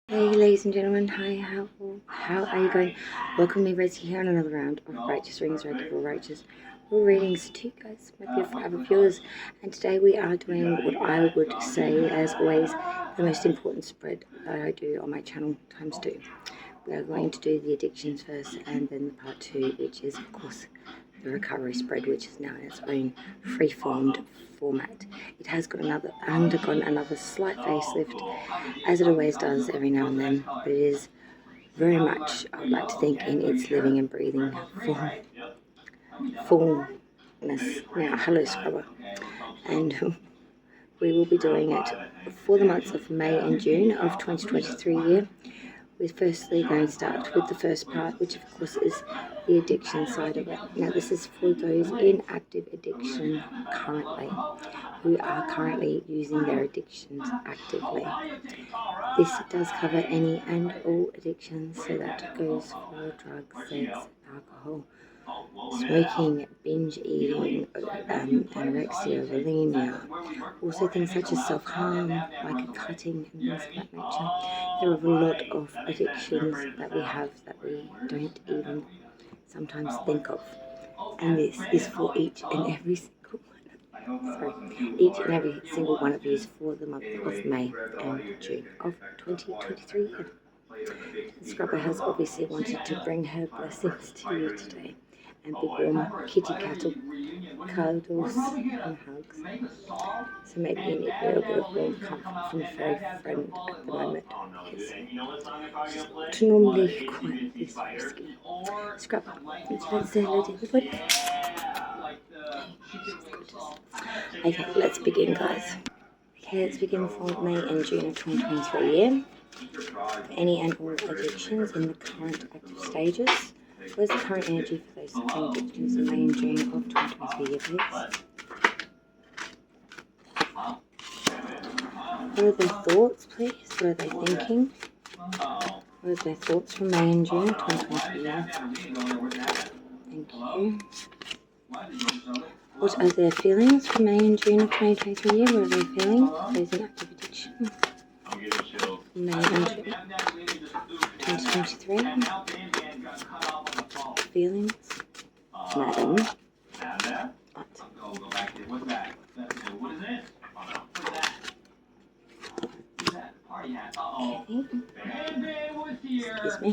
Hey ladies and gentlemen, hi, how are you going? Welcome me, Rosie, here on another round of Righteous Rings, Regular Righteous readings to you guys, my beautiful avid viewers. And today we are doing what I would say, as always, the most important spread that I do on my channel, times two. We are going to do the addictions first, and then the part two, which is of course the recovery spread, which is now in its own free-formed format. It has undergone another slight facelift, as it always does every now and then, but it is very much, I would like to think, in its living and breathing fullness. Now, hello Scrubber, and we will be doing it for the months of May and June of 2023 year. We're firstly going to start with the first part, which of course is the addiction side of it. Now this is for those in active addiction currently, who are currently using their addictions actively. This does cover any and all addictions, so that goes for drugs, sex, alcohol, smoking, binge eating, anorexia, bulimia, also things such as self-harm, like cutting and things of that nature. There are a lot of addictions that we have that we don't even sometimes think of, and this is for each and every single one of you for the month of May and June of 2023. Scrubber has obviously wanted to bring her blessings to you today, and big warm kitty cattle cuddles and hugs. So maybe you need a little bit of warm comfort from a fairy friend at the moment, because she's not normally quite this risky. Scrubber, would you like to say hello to everybody? Okay, let's begin, guys. Okay, let's begin for May and June of 2023 year. Any and all addictions in the current active stages. What is the current energy for those suffering addictions in May and June of 2023 year, please? What are their thoughts, please? What are they thinking? What are their thoughts from May and June of 2023 year? Thank you. What are their feelings for May and June of 2023 year? What are they feeling? Those in active addiction. May and June 2023. Feelings. Madam. Excuse me.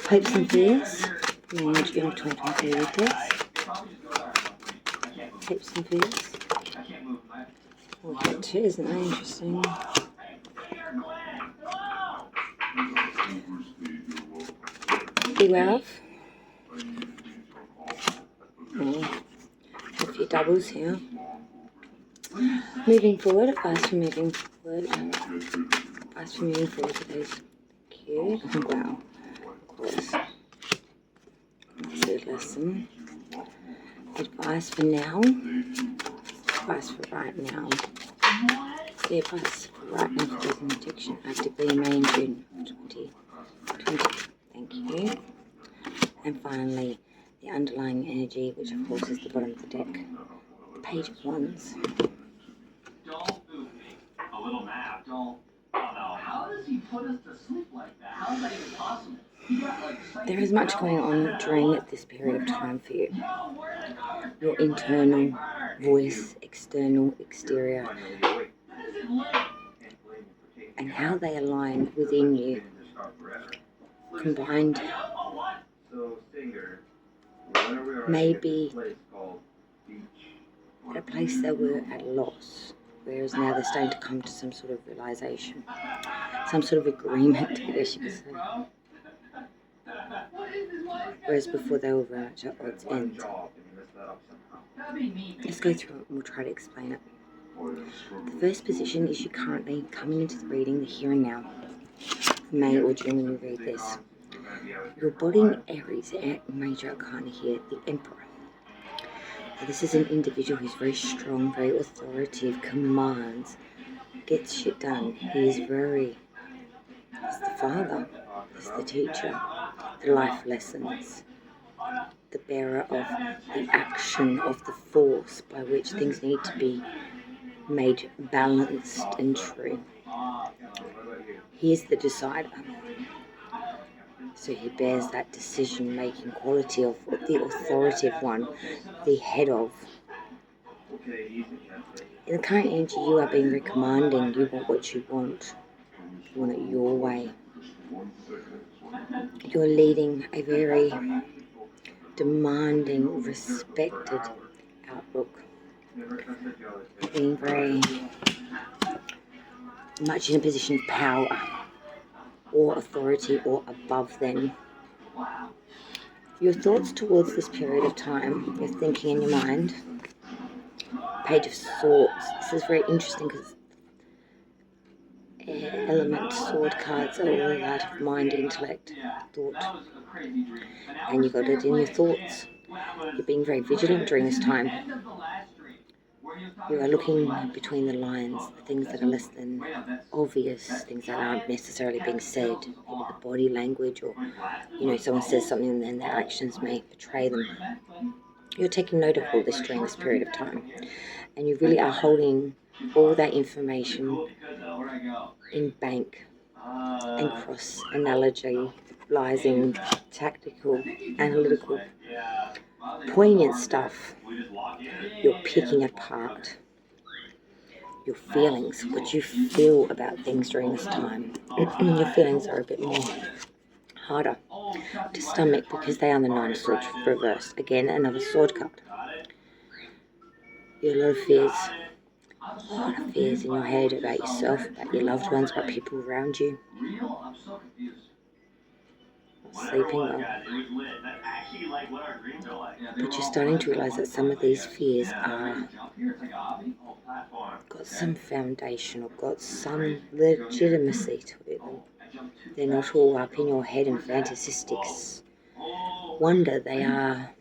Hopes and fears. May and June of 2023 with this. Hopes and fears. Oh, that too, isn't that interesting? Beware of. A few doubles here. Moving forward, advice for moving forward. Advice for moving forward for those. Thank you. Wow. Of course. That's a good lesson. Advice for now. Advice for right now. The advice for right now for those in addiction actively in May and June 2020. Thank you. And finally, the underlying energy, which of course is the bottom of the deck. The Page of Wands. A little nap, don't. Oh no. How does he put us to sleep like that? How is that even possible? There is much going on during this period of time for you. Your internal voice, external, exterior, and how they align within you, combined, maybe at a place they were at a loss, whereas now they're starting to come to some sort of realization, some sort of agreement, I guess you could say. Whereas before they were very much at odds end. Let's go through it and we'll try to explain it. The first position is you currently coming into the reading, the here and now, May or June when you read this. Your body Aries, major arcana here, the Emperor. Now, this is an individual who's very strong, very authoritative, commands, gets shit done. He is very, he's the father, he's the teacher, the life lessons, the bearer of the action of the force by which things need to be made balanced and true. He is the decider. So he bears that decision-making quality of the authoritative one, the head of. In the current energy, you are being very commanding. You want what you want. You want it your way. You're leading a very demanding, respected outlook. Being very much in a position of power or authority or above them. Your thoughts towards this period of time, your thinking in your mind. Page of Swords. This is very interesting because element sword cards are all that of mind, intellect, thought. And you got it in your thoughts. You're being very vigilant during this time. You are looking between the lines, the things that are less than obvious, things that aren't necessarily being said, maybe the body language, or someone says something and then their actions may betray them. You're taking note of all this during this period of time, and you really are holding all that information in bank and cross-analyzing, tactical, analytical, poignant stuff. You're picking apart your feelings, what you feel about things during this time. Your feelings are a bit more harder to stomach because they are the Nine of Swords reversed. Again, another sword card. You have a lot of fears in your head about yourself, about your loved ones, about people around you. Not sleeping well. But you're starting to realize that some of these fears are got some foundation or got some legitimacy to them. They're not all up in your head and fantasistic wonder. They are,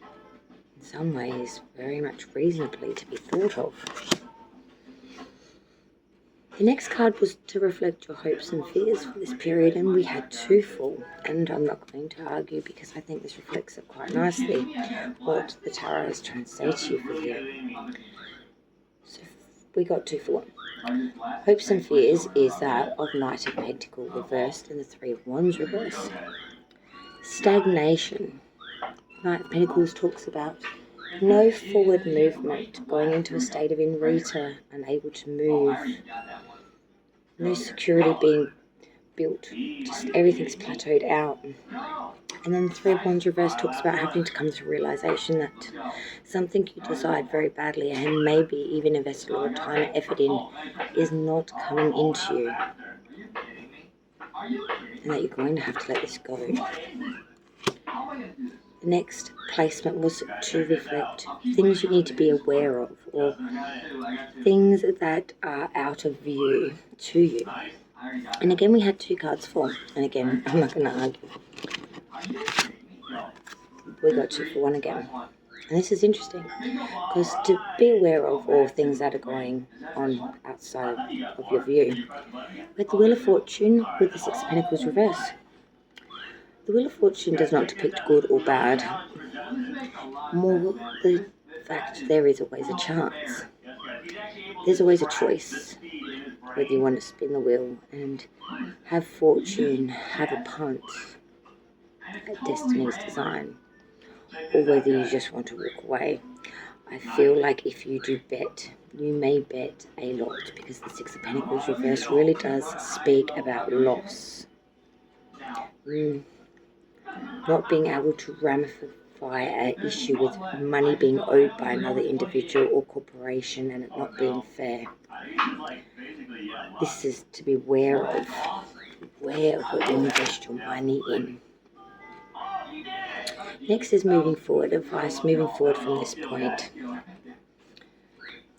in some ways, very much reasonably to be thought of. The next card was to reflect your hopes and fears for this period, and we had two full, and I'm not going to argue because I think this reflects it quite nicely, what the Tarot is trying to say to you for here. So we got 2 for 1. Hopes and fears is that of Knight of Pentacles reversed and the Three of Wands reversed. Stagnation. Knight of Pentacles talks about no forward movement, going into a state of in reta, unable to move, no security being built, just everything's plateaued out. And then the Three of Wands reverse talks about having to come to realization that something you desired very badly and maybe even invested a lot of time and effort in is not coming into you, and that you're going to have to let this go. The next placement was to reflect things you need to be aware of, or things that are out of view to you. And again, we had 2 cards for, and again, I'm not going to argue. We got 2 for 1 again. And this is interesting, because to be aware of all things that are going on outside of your view. With the Wheel of Fortune, with the Six of Pentacles reverse. The Wheel of Fortune does not depict good or bad. More the fact there is always a chance. There's always a choice, whether you want to spin the wheel and have fortune, have a punt at destiny's design, or whether you just want to walk away. I feel like if you do bet, you may bet a lot, because the Six of Pentacles reverse really does speak about loss. Not being able to ramify an issue with money being owed by another individual or corporation and it not being fair. This is to be aware of what you invest your money in. Next is moving forward, advice moving forward from this point.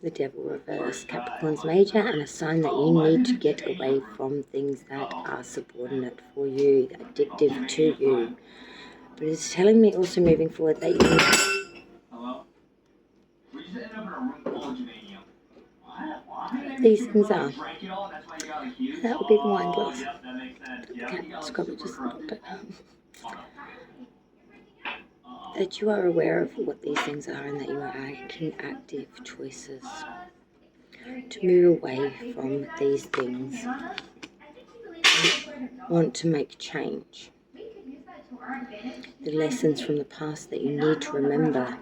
The Devil reverse, Capricorn's major, and a sign that you need to get away from things that are subordinate for you, addictive to you. But it's telling me also moving forward that you these things are. That would be the wine glass. That you are aware of what these things are and that you are making active choices. to move away from these things. You want to make change. The lessons from the past that you need to remember.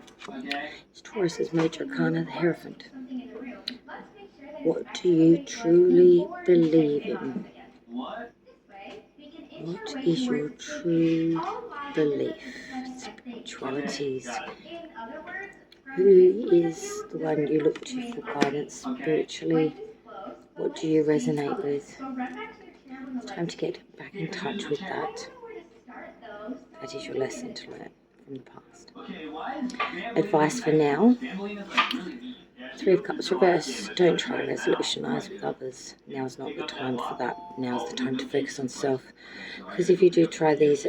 It's Taurus's major arcana, the Hierophant. What do you truly believe in? What is your true belief? Spiritualities. Who is the one you look to for guidance spiritually? What do you resonate with? It's time to get back in touch with that. That is your lesson to learn from the past. Advice for now. Three of Cups reverse. Don't try to resolutionize with others. Now's not the time for that. Now's the time to focus on self. Because if you do try these,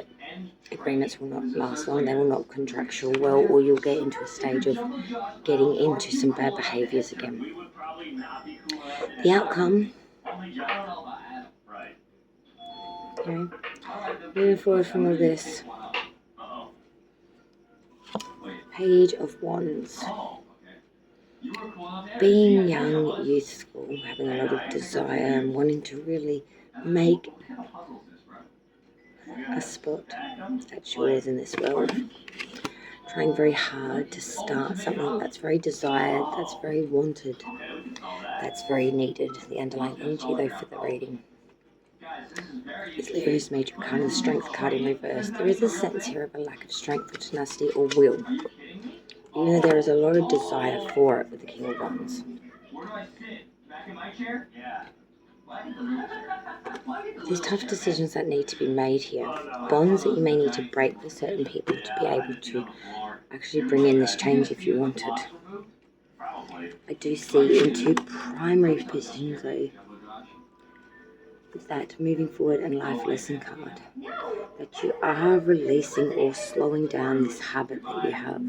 agreements will not last long. They will not contractual well, or you'll get into a stage of getting into some bad behaviours again. The outcome. Okay. Moving forward from all this. Page of Wands. Being young, youthful, having a lot of desire and wanting to really make a spot that's yours in this world. Trying very hard to start something that's very desired, that's very wanted, that's very needed. The underlying energy though for the reading is Leo's major arcana, the Strength card in reverse. There is a sense here of a lack of strength or tenacity or will, even though there is a lot of desire for it with the King of Wands. These tough decisions that need to be made here. Bonds that you may need to break with certain people to be able to actually bring in this change if you want it. I do see in two primary positions though, with that moving forward and life lesson card, that you are releasing or slowing down this habit that you have.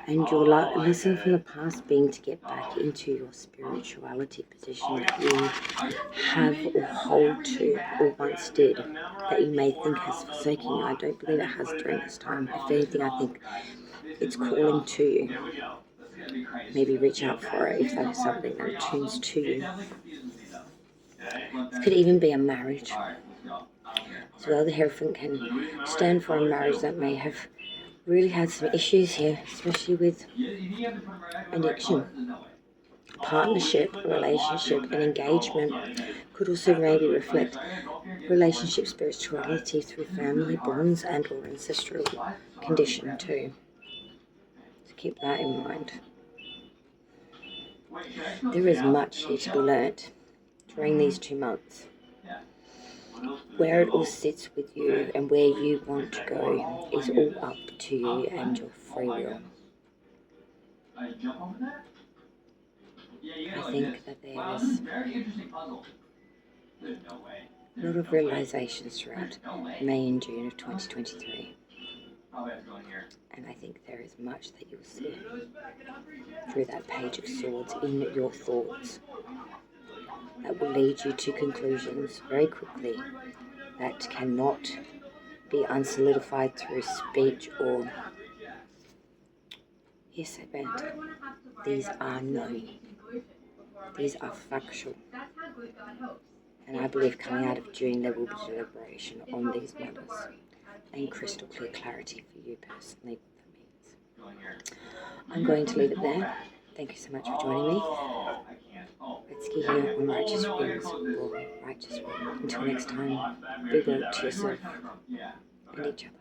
And your lesson from the past being to get back into your spirituality position that you have or hold to or once did, that you may think has forsaken you. I don't believe it has during this time. If anything, I think it's calling to you. Maybe reach out for it if that is something that tunes to you. This could even be a marriage. As well, the Hierophant can stand for a marriage that may have really had some issues here, especially with addiction. Partnership, relationship, and engagement could also maybe reflect relationship spirituality through family bonds and or ancestral condition too. So keep that in mind. There is much here to be learnt during these 2 months. Where it all sits with you and where you want to go is all up to you and your free will. I think that there is a lot of realizations throughout May and June of 2023. And I think there is much that you'll see through that Page of Swords in your thoughts that will lead you to conclusions very quickly that cannot be unsolidified through speech or hearsay band. These are known. These are factual. And I believe coming out of June there will be deliberation on these matters and crystal clear clarity for you personally what that means. I'm going to leave it there. Thank you so much for joining me. Let's get here on Righteous Wings or Righteous Wing. Until next time, be good to yourself and each other.